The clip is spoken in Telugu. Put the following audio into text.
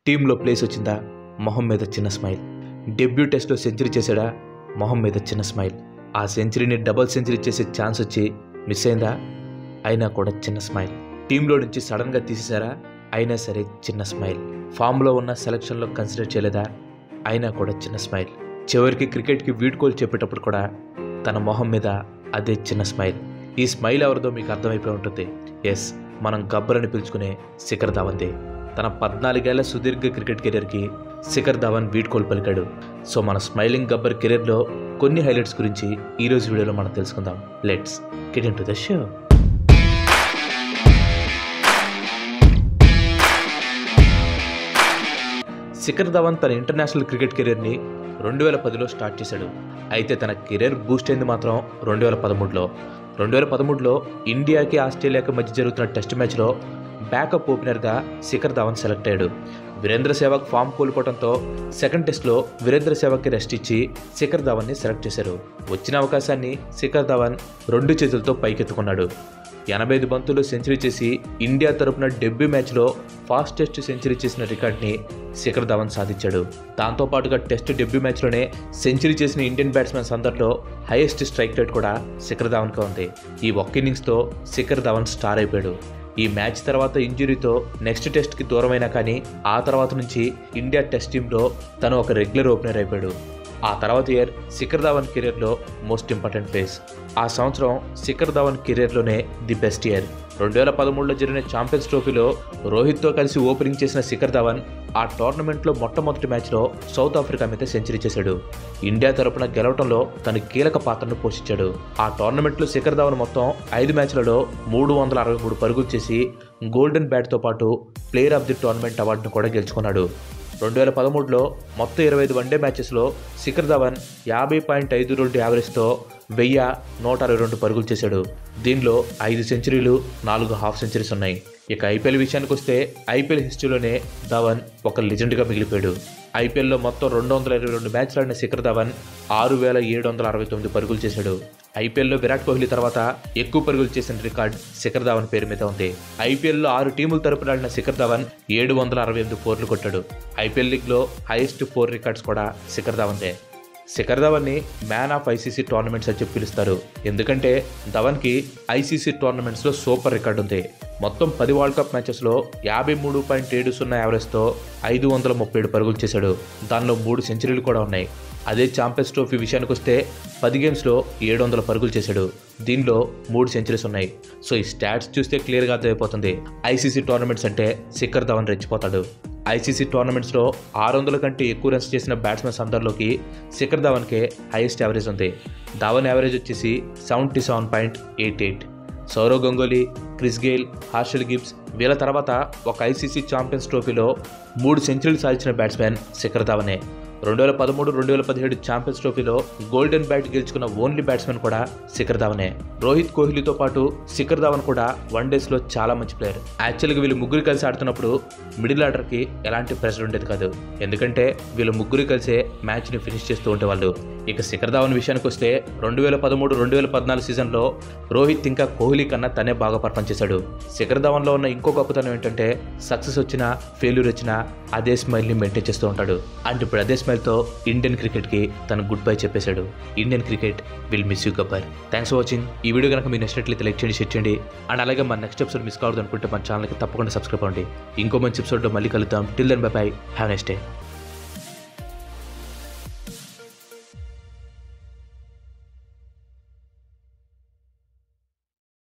టీంలో ప్లేస్ వచ్చిందా? మొహం మీద చిన్న స్మైల్. డెబ్యూ టెస్ట్లో సెంచరీ చేశాడా? మొహం మీద చిన్న స్మైల్. ఆ సెంచరీని డబుల్ సెంచరీ చేసే ఛాన్స్ వచ్చి మిస్ అయిందా? అయినా కూడా చిన్న స్మైల్. టీంలో నుంచి సడన్గా తీసేశారా? అయినా సరే చిన్న స్మైల్. ఫామ్లో ఉన్న సెలక్షన్లో కన్సిడర్ చేయలేదా? అయినా కూడా చిన్న స్మైల్. చివరికి క్రికెట్కి వీడ్కోలు చెప్పేటప్పుడు కూడా తన మొహం మీద అదే చిన్న స్మైల్. ఈ స్మైల్ ఎవరిదో మీకు అర్థమైపోయి ఉంటుంది. ఎస్, మనం గబ్బర్ అని పిలుచుకునే శిఖర్ ధవన్దే. తన 14 ఏళ్ల సుదీర్ఘ క్రికెట్ కెరీర్కి శిఖర్ ధవన్ వీడ్కోలు పలికాడు. సో మన స్మైలింగ్ గబ్బర్ కెరీర్లో కొన్ని హైలైట్స్ గురించి ఈరోజు వీడియోలో మనం తెలుసుకుందాం. Let's get into the show. Shikhar Dhawan తన ఇంటర్నేషనల్ క్రికెట్ కెరీర్ని 2010లో స్టార్ట్ చేశాడు. అయితే తన కెరీర్ బూస్ట్ అయింది మాత్రం 2013లో. 2013లో ఇండియాకి ఆస్ట్రేలియాకి మధ్య జరుగుతున్న టెస్ట్ మ్యాచ్లో బ్యాకప్ ఓపెనర్గా శిఖర్ ధవన్ సెలెక్ట్ అయ్యాడు. వీరేంద్ర సెహ్వాగ్ ఫామ్ కోల్పోవడంతో సెకండ్ టెస్ట్లో వీరేంద్ర సెహ్వాగ్కి రెస్ట్ ఇచ్చి శిఖర్ ధవన్ని సెలెక్ట్ చేశారు. వచ్చిన అవకాశాన్ని శిఖర్ ధవన్ 2 చేతులతో పైకెత్తుకున్నాడు. 85 బంతులు సెంచరీ చేసి ఇండియా తరపున డెబ్యూ మ్యాచ్లో ఫాస్టెస్ట్ సెంచరీ చేసిన రికార్డ్ని శిఖర్ ధవన్ సాధించాడు. దాంతోపాటుగా టెస్ట్ డెబ్యూ మ్యాచ్లోనే సెంచరీ చేసిన ఇండియన్ బ్యాట్స్మెన్స్ అందరిలో హైయెస్ట్ స్ట్రైక్ రేట్ కూడా శిఖర్ ధవన్కే ఉంది. ఈ ఒక్క ఇన్నింగ్స్తో శిఖర్ ధవన్ స్టార్ అయిపోయాడు. ఈ మ్యాచ్ తర్వాత ఇంజురీతో నెక్స్ట్ టెస్ట్కి దూరమైనా కానీ ఆ తర్వాత నుంచి ఇండియా టెస్ట్ టీంలో తను ఒక రెగ్యులర్ ఓపెనర్ అయిపోయాడు. ఆ తర్వాత ఇయర్ శిఖర్ ధవన్ కెరీర్లో మోస్ట్ ఇంపార్టెంట్ ఫేజ్. ఆ సంవత్సరం శిఖర్ ధవన్ కెరీర్లోనే ది బెస్ట్ ఇయర్. 2013లో జరిగిన ఛాంపియన్స్ ట్రోఫీలో రోహిత్తో కలిసి ఓపెనింగ్ చేసిన శిఖర్ ధవన్ ఆ టోర్నమెంట్లో మొట్టమొదటి మ్యాచ్లో సౌత్ ఆఫ్రికా మీద సెంచరీ చేశాడు. ఇండియా తరపున గెలవడంలో తను కీలక పాత్రను పోషించాడు. ఆ టోర్నమెంట్లో శిఖర్ ధవన్ మొత్తం 5 మ్యాచ్లలో 363 పరుగులు చేసి గోల్డెన్ బ్యాట్తో పాటు ప్లేయర్ ఆఫ్ ది టోర్నమెంట్ అవార్డును కూడా గెలుచుకున్నాడు. 2013లో మొత్తం 25 వన్డే మ్యాచెస్లో శిఖర్ ధవన్ 50.52 యావరేజ్తో 1162 పరుగులు చేశాడు. దీనిలో 5 సెంచరీలు, 4 హాఫ్ సెంచరీస్ ఉన్నాయి. ఇక ఐపీఎల్ విషయానికి వస్తే ఐపీఎల్ హిస్టరీలోనే ధవన్ ఒక లెజెండ్గా మిగిలిపోయాడు. ఐపీఎల్లో మొత్తం 222 మ్యాచ్లు ఆడిన శిఖర్ ధవన్ 6769 పరుగులు చేశాడు. ఐపీఎల్లో విరాట్ కోహ్లీ తర్వాత ఎక్కువ పరుగులు చేసిన రికార్డ్ శిఖర్ ధవన్ పేరు మీద ఉంది. ఐపీఎల్లో 6 టీముల తరపున ఆడిన శిఖర్ ధవన్ 768 ఫోర్లు కొట్టాడు. ఐపీఎల్ లీగ్లో హైయెస్ట్ 4 రికార్డ్స్ కూడా శిఖర్ ధవన్దే. శిఖర్ ధవన్ని మ్యాన్ ఆఫ్ ఐసీసీ టోర్నమెంట్స్ అని చెప్పి పిలుస్తారు. ఎందుకంటే ధవన్కి ఐసీసీ టోర్నమెంట్స్లో సూపర్ రికార్డు ఉంది. మొత్తం 10 వరల్డ్ కప్ మ్యాచెస్లో 53.70 యావరేజ్తో 537 పరుగులు చేశాడు. దానిలో 3 సెంచరీలు కూడా ఉన్నాయి. అదే ఛాంపియన్స్ ట్రోఫీ విషయానికి వస్తే 10 గేమ్స్లో 700 పరుగులు చేశాడు. దీనిలో 3 సెంచరీస్ ఉన్నాయి. సో ఈ స్టాట్స్ చూస్తే క్లియర్గా అర్థమైపోతుంది ఐసీసీ టోర్నమెంట్స్ అంటే శిఖర్ ధవన్ రెచ్చిపోతాడు. ఐసీసీ టోర్నమెంట్స్లో 600 కంటే ఎక్కువ రన్స్ చేసిన బ్యాట్స్మెన్స్ అందరిలోకి శిఖర్ ధవన్కే హైయెస్ట్ యావరేజ్ ఉంది. ధవన్ యావరేజ్ వచ్చేసి 77.88. Sourav Ganguly, Chris GAIL, Herschelle Gibbs వీళ్ళ తర్వాత ఒక ఐసీసీ ఛాంపియన్స్ ట్రోఫీలో 3 సెంచరీలు సాధించిన బ్యాట్స్మెన్ శిఖర్ ధవనే. 2013-2017 ఛాంపియన్స్ ట్రోఫీలో గోల్డెన్ బ్యాట్ గెలుచుకున్న ఓన్లీ బ్యాట్స్మెన్ కూడా శిఖర్ ధవనే. రోహిత్ కోహ్లీతో పాటు శిఖర్ ధవన్ కూడా వన్డేస్లో చాలా మంచి ప్లేయర్. యాక్చువల్గా వీళ్ళు ముగ్గురు కలిసి ఆడుతున్నప్పుడు మిడిల్ ఆర్డర్కి ఎలాంటి ప్రెషర్ ఉండేది కాదు. ఎందుకంటే వీళ్ళు ముగ్గురు కలిసే మ్యాచ్ని ఫినిష్ చేస్తూ ఉండేవాళ్ళు. ఇక శిఖర్ ధవన్ విషయానికి వస్తే 2013-2014 సీజన్లో రోహిత్ ఇంకా కోహ్లీ కన్నా తనే బాగా పర్ఫార్మ్ చేశాడు. శిఖర్ ధవన్లో ఉన్న ఇంకో గొప్పతనం ఏంటంటే సక్సెస్ వచ్చినా ఫెయిల్యూర్ వచ్చినా అదే స్మైల్ని మెయింటైన్ చేస్తూ ఉంటాడు. అండ్ ఇప్పుడు అదే స్మైల్తో ఇండియన్ క్రికెట్కి తను గుడ్ బై చెప్పేశాడు. Indian cricket will miss you Gabbar. Thanks for watching. ఈ వీడియో కనుక మీరు నచ్చినట్లయితే లైక్ చేయండి, షేర్ చేయండి. అండ్ అలాగే మన నెక్స్ట్ ఎపిసోడ్ మిస్ కావద్దు అనుకుంటే మన ఛానల్కి తప్పకుండా సబ్స్క్రైబ్ అవ్వండి. ఇంకో మంచి ఎపిసోడ్లో మళ్ళీ కలుద్దాం. Till then bye bye. Have next day.